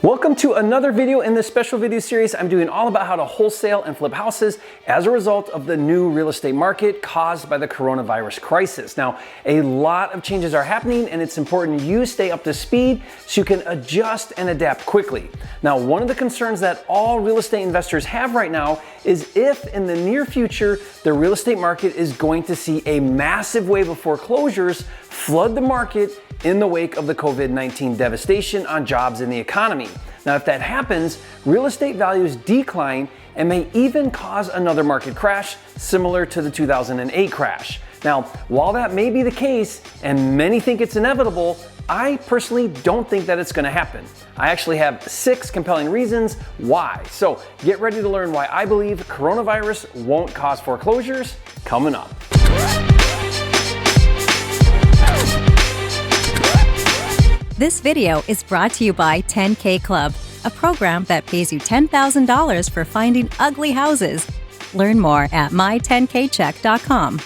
Welcome to another video in this special video series. I'm doing all about how to wholesale and flip houses as a result of the new real estate market caused by the coronavirus crisis. Now, a lot of changes are happening and it's important you stay up to speed so you can adjust and adapt quickly. Now, one of the concerns that all real estate investors have right now is if in the near future, the real estate market is going to see a massive wave of foreclosures flood the market in the wake of the COVID-19 devastation on jobs and the economy. Now, if that happens, real estate values decline and may even cause another market crash similar to the 2008 crash. Now, while that may be the case, and many think it's inevitable, I personally don't think that it's going to happen. I actually have 6 compelling reasons why. So get ready to learn why I believe coronavirus won't cause foreclosures coming up. This video is brought to you by 10K Club, a program that pays you $10,000 for finding ugly houses. Learn more at my10kcheck.com.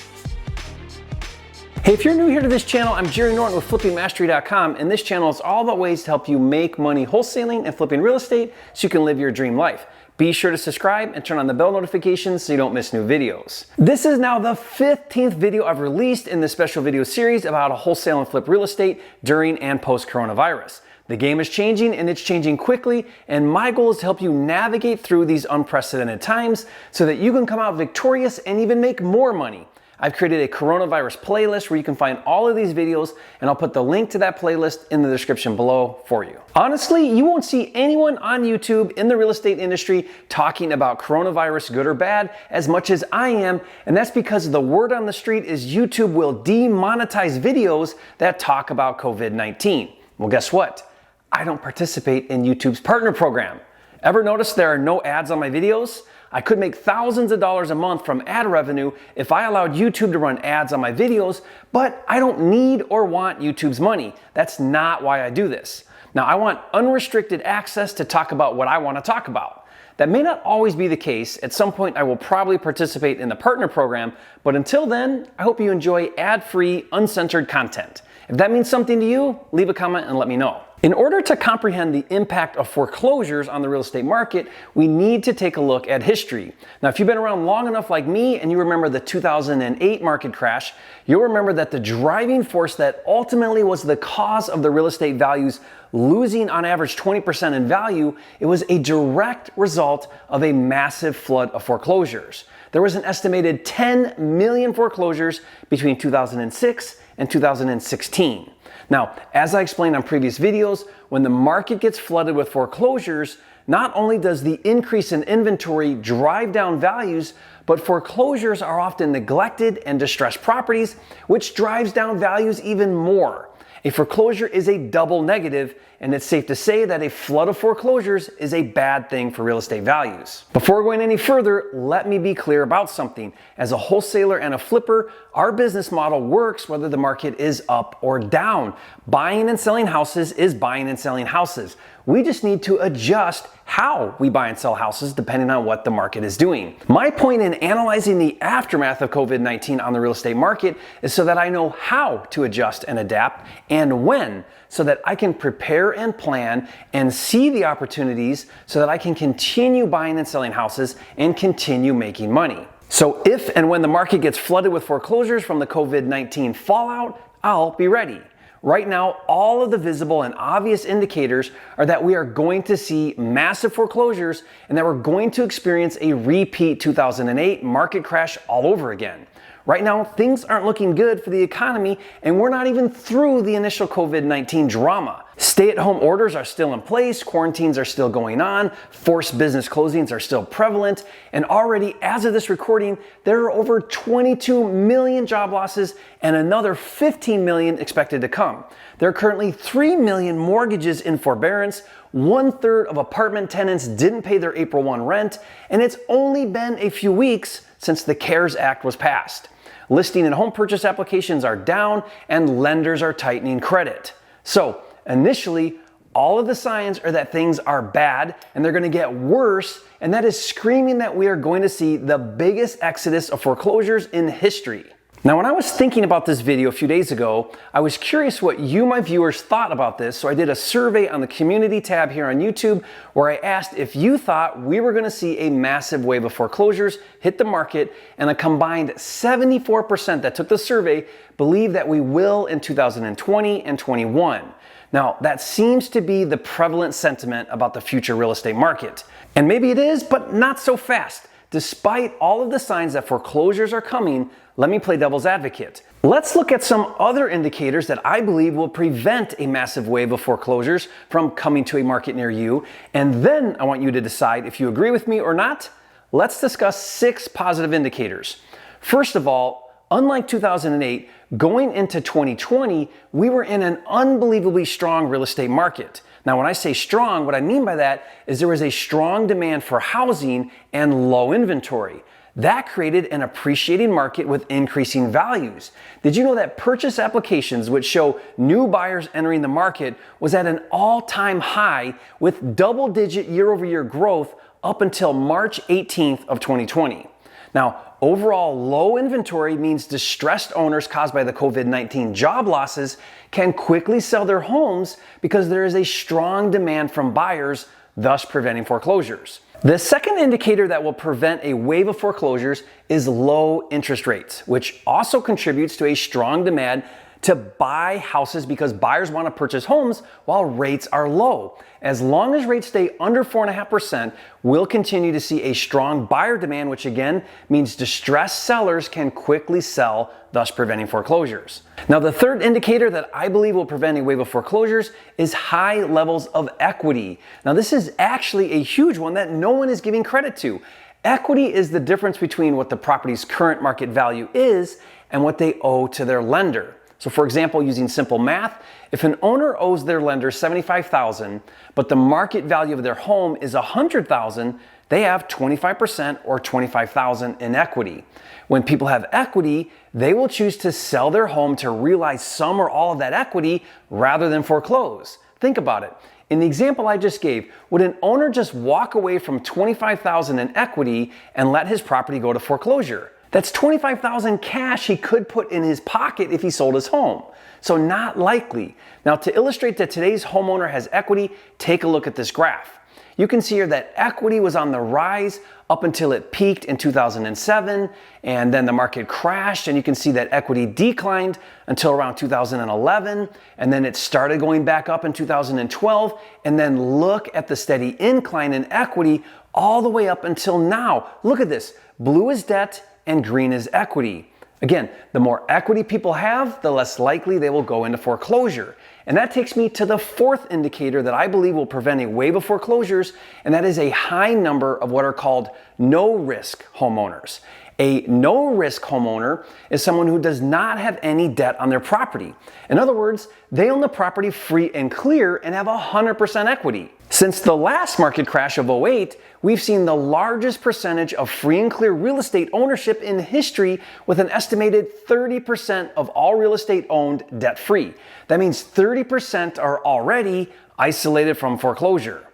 Hey, if you're new here to this channel, I'm Jerry Norton with FlippingMastery.com, and this channel is all about ways to help you make money wholesaling and flipping real estate so you can live your dream life. Be sure to subscribe and turn on the bell notifications so you don't miss new videos. This is now the 15th video I've released in this special video series about how to wholesale and flip real estate during and post-coronavirus. The game is changing and it's changing quickly, and my goal is to help you navigate through these unprecedented times so that you can come out victorious and even make more money. I've created a coronavirus playlist where you can find all of these videos, and I'll put the link to that playlist in the description below for you. Honestly, you won't see anyone on YouTube in the real estate industry talking about coronavirus, good or bad, as much as I am, and that's because the word on the street is YouTube will demonetize videos that talk about COVID-19. Well, guess what? I don't participate in YouTube's partner program. Ever notice there are no ads on my videos? I could make thousands of dollars a month from ad revenue if I allowed YouTube to run ads on my videos, but I don't need or want YouTube's money. That's not why I do this. Now, I want unrestricted access to talk about what I want to talk about. That may not always be the case. At some point, I will probably participate in the partner program, but until then, I hope you enjoy ad-free, uncensored content. If that means something to you, leave a comment and let me know. In order to comprehend the impact of foreclosures on the real estate market, we need to take a look at history. Now, if you've been around long enough like me and you remember the 2008 market crash, you'll remember that the driving force that ultimately was the cause of the real estate values losing on average 20% in value, it was a direct result of a massive flood of foreclosures. There was an estimated 10 million foreclosures between 2006 and 2016. Now, as I explained on previous videos, when the market gets flooded with foreclosures, not only does the increase in inventory drive down values, but foreclosures are often neglected and distressed properties, which drives down values even more. A foreclosure is a double negative, and it's safe to say that a flood of foreclosures is a bad thing for real estate values. Before going any further, let me be clear about something. As a wholesaler and a flipper, our business model works whether the market is up or down. Buying and selling houses is buying and selling houses. We just need to adjust how we buy and sell houses depending on what the market is doing. My point in analyzing the aftermath of COVID-19 on the real estate market is so that I know how to adjust and adapt and when, so that I can prepare and plan and see the opportunities so that I can continue buying and selling houses and continue making money. So if and when the market gets flooded with foreclosures from the COVID-19 fallout, I'll be ready. Right now, all of the visible and obvious indicators are that we are going to see massive foreclosures and that we're going to experience a repeat 2008 market crash all over again. Right now, things aren't looking good for the economy, and we're not even through the initial COVID-19 drama. Stay-at-home orders are still in place, quarantines are still going on, forced business closings are still prevalent, and already, as of this recording, there are over 22 million job losses and another 15 million expected to come. There are currently 3 million mortgages in forbearance, 1/3 of apartment tenants didn't pay their April 1 rent, and it's only been a few weeks since the CARES Act was passed. Listing and home purchase applications are down, and lenders are tightening credit. So, initially, all of the signs are that things are bad and they're going to get worse, and that is screaming that we are going to see the biggest exodus of foreclosures in history. Now, when I was thinking about this video a few days ago, I was curious what you, my viewers, thought about this, so I did a survey on the community tab here on YouTube where I asked if you thought we were going to see a massive wave of foreclosures hit the market, and a combined 74% that took the survey believe that we will in 2020 and 21. Now, that seems to be the prevalent sentiment about the future real estate market. And maybe it is, but not so fast. Despite all of the signs that foreclosures are coming, let me play devil's advocate. Let's look at some other indicators that I believe will prevent a massive wave of foreclosures from coming to a market near you, and then I want you to decide if you agree with me or not. Let's discuss 6 positive indicators. First of all, unlike 2008, going into 2020, we were in an unbelievably strong real estate market. Now, when I say strong, what I mean by that is there was a strong demand for housing and low inventory. That created an appreciating market with increasing values. Did you know that purchase applications, which show new buyers entering the market, was at an all-time high with double-digit year-over-year growth up until March 18th of 2020? Now, overall low inventory means distressed owners caused by the COVID-19 job losses can quickly sell their homes because there is a strong demand from buyers, thus preventing foreclosures. The second indicator that will prevent a wave of foreclosures is low interest rates, which also contributes to a strong demand to buy houses because buyers want to purchase homes while rates are low. As long as rates stay under 4.5%, we'll continue to see a strong buyer demand, which again means distressed sellers can quickly sell, thus preventing foreclosures. Now, the third indicator that I believe will prevent a wave of foreclosures is high levels of equity. Now, this is actually a huge one that no one is giving credit to. Equity is the difference between what the property's current market value is and what they owe to their lender. So for example, using simple math, if an owner owes their lender $75,000, but the market value of their home is $100,000, they have 25% or $25,000 in equity. When people have equity, they will choose to sell their home to realize some or all of that equity rather than foreclose. Think about it. In the example I just gave, would an owner just walk away from $25,000 in equity and let his property go to foreclosure? That's $25,000 cash he could put in his pocket if he sold his home. So not likely. Now, to illustrate that today's homeowner has equity, take a look at this graph. You can see here that equity was on the rise up until it peaked in 2007, and then the market crashed, and you can see that equity declined until around 2011, and then it started going back up in 2012, and then look at the steady incline in equity all the way up until now. Look at this. Blue is debt, and green is equity. Again, the more equity people have, the less likely they will go into foreclosure. And that takes me to the fourth indicator that I believe will prevent a wave of foreclosures, and that is a high number of what are called no-risk homeowners. A no-risk homeowner is someone who does not have any debt on their property. In other words, they own the property free and clear and have 100% equity. Since the last market crash of 2008, we've seen the largest percentage of free and clear real estate ownership in history, with an estimated 30% of all real estate owned debt-free. That means 30% are already isolated from foreclosure.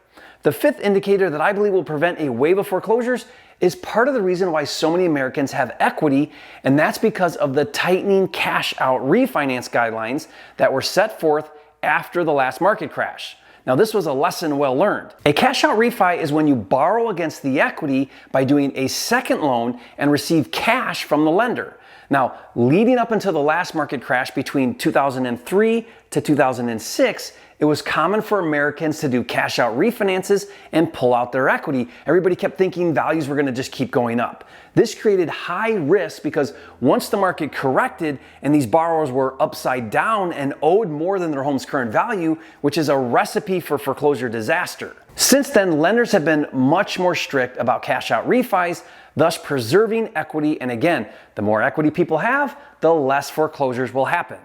The fifth indicator that I believe will prevent a wave of foreclosures is part of the reason why so many Americans have equity, and that's because of the tightening cash out refinance guidelines that were set forth after the last market crash. Now, this was a lesson well learned. A cash out refi is when you borrow against the equity by doing a second loan and receive cash from the lender. Now, leading up until the last market crash between 2003 to 2006, it was common for Americans to do cash out refinances and pull out their equity. Everybody kept thinking values were going to just keep going up. This created high risk because once the market corrected and these borrowers were upside down and owed more than their home's current value, which is a recipe for foreclosure disaster. Since then, lenders have been much more strict about cash out refis, thus preserving equity. And again, the more equity people have, the less foreclosures will happen.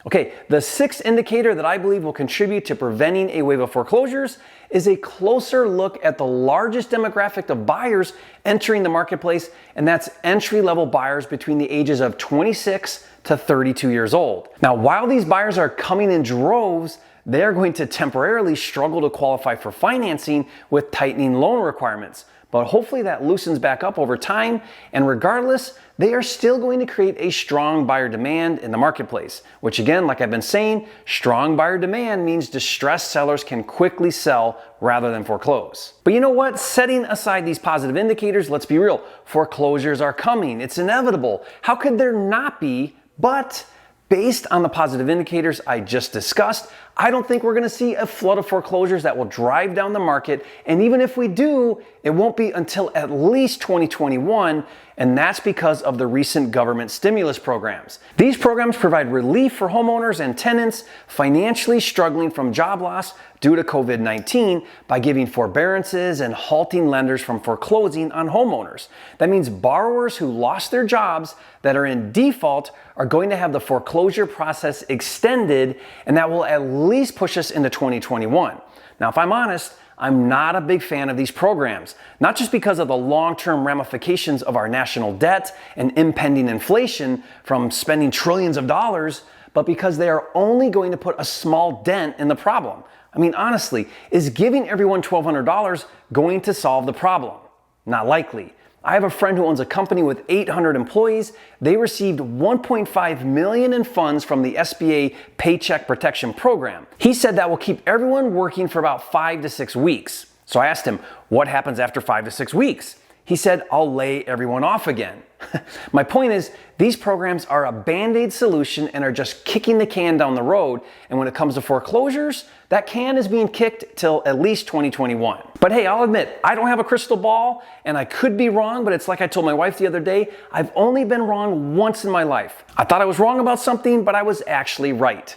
Okay, the sixth indicator that I believe will contribute to preventing a wave of foreclosures is a closer look at the largest demographic of buyers entering the marketplace, and that's entry-level buyers between the ages of 26 to 32 years old. Now, while these buyers are coming in droves, they are going to temporarily struggle to qualify for financing with tightening loan requirements. But hopefully that loosens back up over time, and regardless, they are still going to create a strong buyer demand in the marketplace, which again, like I've been saying, strong buyer demand means distressed sellers can quickly sell rather than foreclose. But you know what? Setting aside these positive indicators, let's be real, foreclosures are coming. It's inevitable. How could there not be? But based on the positive indicators I just discussed, I don't think we're going to see a flood of foreclosures that will drive down the market. And even if we do, it won't be until at least 2021. And that's because of the recent government stimulus programs. These programs provide relief for homeowners and tenants financially struggling from job loss due to COVID-19 by giving forbearances and halting lenders from foreclosing on homeowners. That means borrowers who lost their jobs that are in default are going to have the foreclosure process extended, and that will at least push us into 2021. Now, if I'm honest, I'm not a big fan of these programs, not just because of the long-term ramifications of our national debt and impending inflation from spending trillions of dollars, but because they are only going to put a small dent in the problem. I mean, honestly, is giving everyone $1,200 going to solve the problem? Not likely. I have a friend who owns a company with 800 employees. They received $1.5 million in funds from the SBA Paycheck Protection Program. He said that will keep everyone working for about 5 to 6 weeks. So I asked him, what happens after 5 to 6 weeks? He said, I'll lay everyone off again. My point is, these programs are a Band-Aid solution and are just kicking the can down the road. And when it comes to foreclosures, that can is being kicked till at least 2021. But hey, I'll admit, I don't have a crystal ball and I could be wrong, but it's like I told my wife the other day, I've only been wrong once in my life. I thought I was wrong about something, but I was actually right.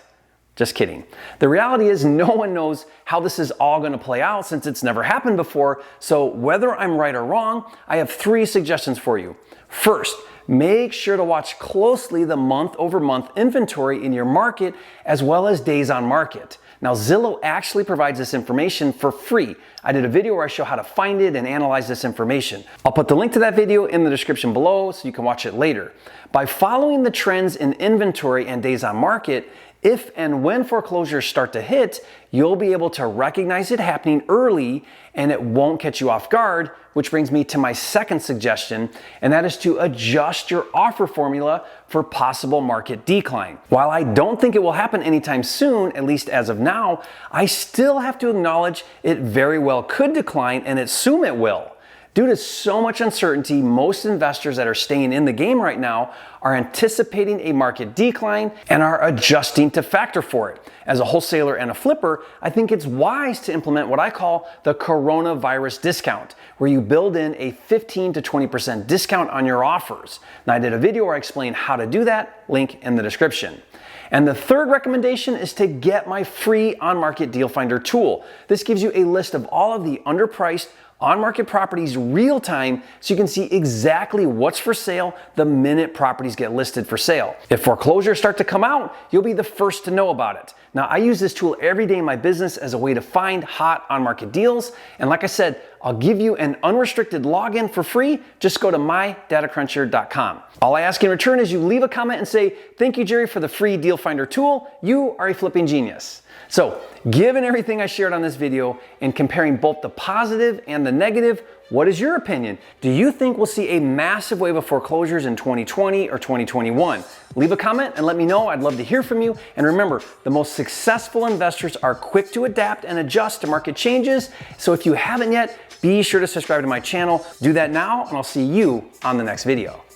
Just kidding. The reality is no one knows how this is all going to play out since it's never happened before. So whether I'm right or wrong, I have 3 suggestions for you. First, make sure to watch closely the month-over-month inventory in your market as well as days on market. Now, Zillow actually provides this information for free. I did a video where I show how to find it and analyze this information. I'll put the link to that video in the description below so you can watch it later. By following the trends in inventory and days on market, if and when foreclosures start to hit, you'll be able to recognize it happening early and it won't catch you off guard, which brings me to my second suggestion, and that is to adjust your offer formula for possible market decline. While I don't think it will happen anytime soon, at least as of now, I still have to acknowledge it very well could decline and assume it will. Due to so much uncertainty, most investors that are staying in the game right now are anticipating a market decline and are adjusting to factor for it. As a wholesaler and a flipper, I think it's wise to implement what I call the coronavirus discount, where you build in a 15 to 20% discount on your offers. Now, I did a video where I explain how to do that, link in the description. And the third recommendation is to get my free on-market deal finder tool. This gives you a list of all of the underpriced on-market properties real time so you can see exactly what's for sale the minute properties get listed for sale. If foreclosures start to come out, you'll be the first to know about it. Now, I use this tool every day in my business as a way to find hot on-market deals. And like I said, I'll give you an unrestricted login for free. Just go to mydatacruncher.com. All I ask in return is you leave a comment and say, thank you, Jerry, for the free deal finder tool. You are a flipping genius. So, given everything I shared on this video and comparing both the positive and the negative, what is your opinion? Do you think we'll see a massive wave of foreclosures in 2020 or 2021? Leave a comment and let me know. I'd love to hear from you. And remember, the most successful investors are quick to adapt and adjust to market changes. So if you haven't yet, be sure to subscribe to my channel. Do that now, and I'll see you on the next video.